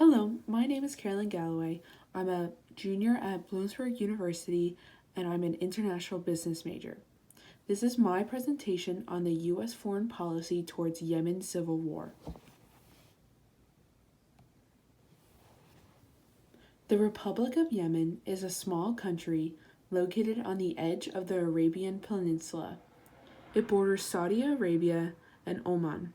Hello, my name is Carolyn Galloway. I'm a junior at Bloomsburg University and I'm an international business major. This is my presentation on the U.S. foreign policy towards Yemen civil war. The Republic of Yemen is a small country located on the edge of the Arabian Peninsula. It borders Saudi Arabia and Oman.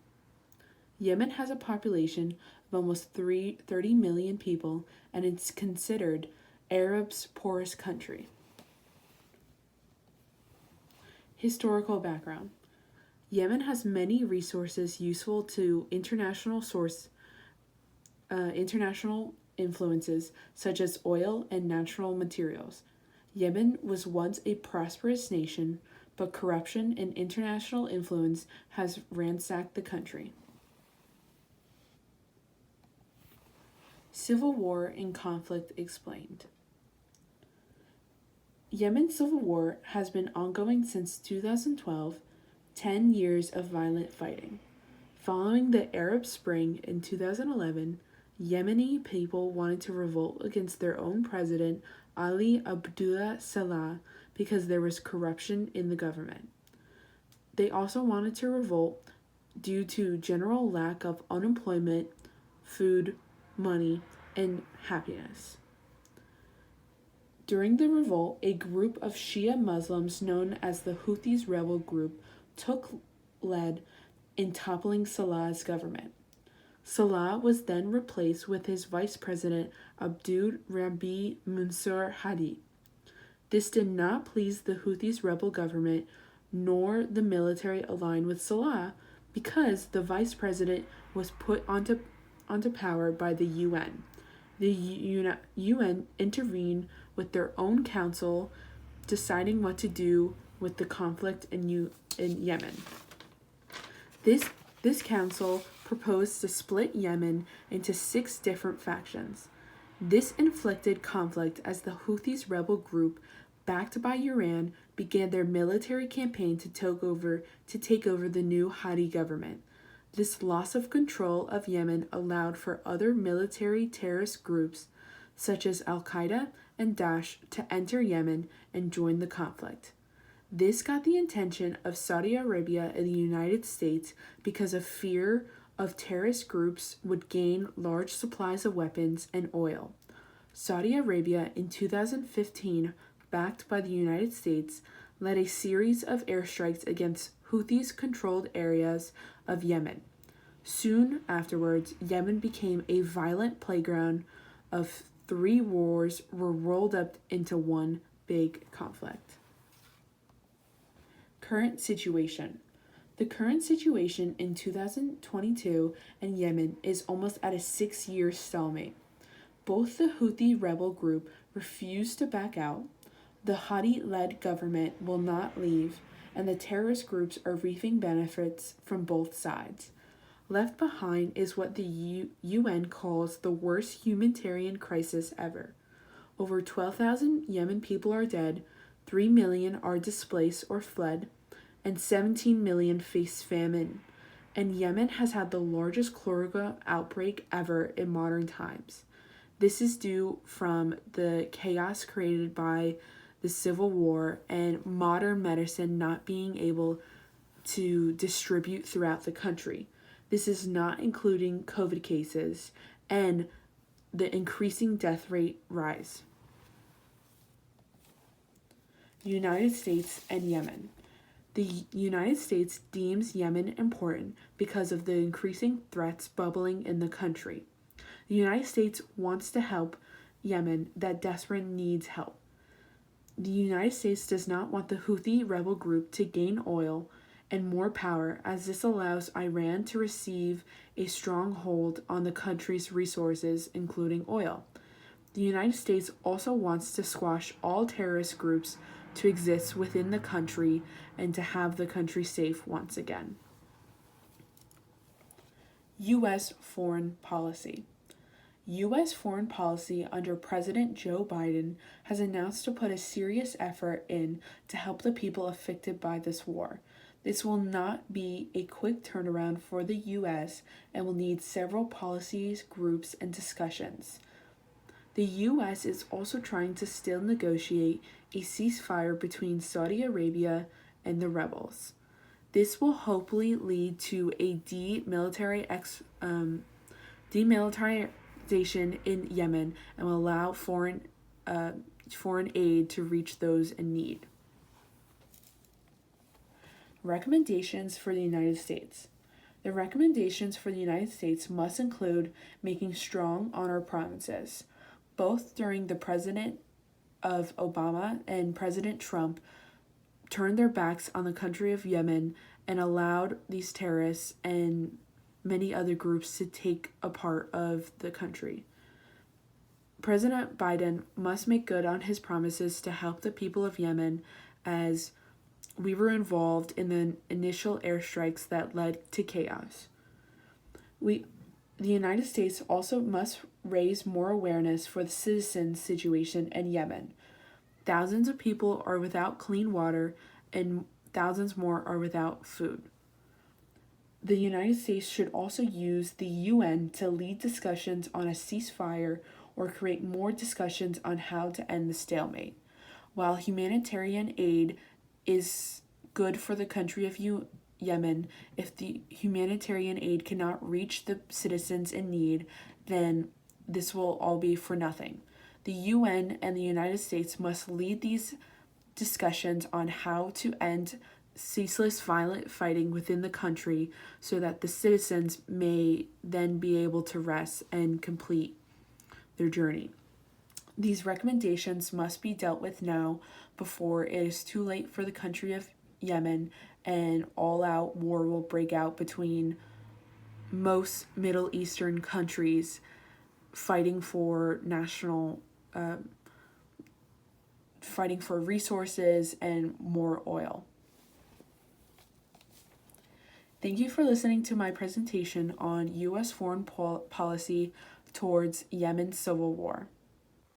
Yemen has a population of almost 30 million people and it's considered Arab's poorest country. Historical background. Yemen has many resources useful to international influences such as oil and natural materials. Yemen was once a prosperous nation, but corruption and international influence has ransacked the country. Civil war and conflict explained. Yemen's civil war has been ongoing since 2012, 10 years of violent fighting. Following the Arab Spring in 2011, Yemeni people wanted to revolt against their own president, Ali Abdullah Saleh, because there was corruption in the government. They also wanted to revolt due to general lack of unemployment, food, money, and happiness. During the revolt, a group of Shia Muslims known as the Houthis rebel group took lead in toppling Salah's government. Salah was then replaced with his vice president Abdul Rabbi Mansour Hadi. This did not please the Houthis rebel government nor the military aligned with Salah because the vice president was put onto power by the UN. The UN intervened with their own council, deciding what to do with the conflict in Yemen. This council proposed to split Yemen into 6 different factions. This inflicted conflict as the Houthis rebel group, backed by Iran, began their military campaign to take over the new Hadi government. This loss of control of Yemen allowed for other military terrorist groups, such as Al-Qaeda and Daesh, to enter Yemen and join the conflict. This got the attention of Saudi Arabia and the United States because of fear of terrorist groups would gain large supplies of weapons and oil. Saudi Arabia in 2015, backed by the United States, led a series of airstrikes against Houthis-controlled areas of Yemen. Soon afterwards, Yemen became a violent playground of 3 wars were rolled up into one big conflict. Current situation. The current situation in 2022 in Yemen is almost at a 6-year stalemate. Both the Houthi rebel group refuse to back out, the Hadi-led government will not leave, and the terrorist groups are reaping benefits from both sides. Left behind is what the UN calls the worst humanitarian crisis ever. Over 12,000 Yemen people are dead, 3 million are displaced or fled, and 17 million face famine. And Yemen has had the largest cholera outbreak ever in modern times. This is due from the chaos created by the civil war and modern medicine not being able to distribute throughout the country. This is not including COVID cases and the increasing death rate rise. United States and Yemen. The United States deems Yemen important because of the increasing threats bubbling in the country. The United States wants to help Yemen that desperately needs help. The United States does not want the Houthi rebel group to gain oil and more power, as this allows Iran to receive a strong hold on the country's resources, including oil. The United States also wants to squash all terrorist groups to exist within the country and to have the country safe once again. U.S. foreign policy. U.S. foreign policy under President Joe Biden has announced to put a serious effort in to help the people affected by this war. This will not be a quick turnaround for the U.S. and will need several policies, groups, and discussions. The U.S. is also trying to still negotiate a ceasefire between Saudi Arabia and the rebels. This will hopefully lead to a demilitarization in Yemen and will allow foreign aid to reach those in need. Recommendations for the United States. The recommendations for the United States must include making strong on our promises. Both during the President of Obama and President Trump turned their backs on the country of Yemen and allowed these terrorists and many other groups to take a part of the country. President Biden must make good on his promises to help the people of Yemen, as we were involved in the initial airstrikes that led to chaos. The United States also must raise more awareness for the citizens' situation in Yemen. Thousands of people are without clean water and thousands more are without food. The United States should also use the UN to lead discussions on a ceasefire or create more discussions on how to end the stalemate. While humanitarian aid is good for the country of Yemen, if the humanitarian aid cannot reach the citizens in need, then this will all be for nothing. The UN and the United States must lead these discussions on how to end ceaseless violent fighting within the country so that the citizens may then be able to rest and complete their journey. These recommendations must be dealt with now before it is too late for the country of Yemen and all-out war will break out between most Middle Eastern countries fighting for fighting for resources and more oil. Thank you for listening to my presentation on U.S. foreign policy towards Yemen's civil war.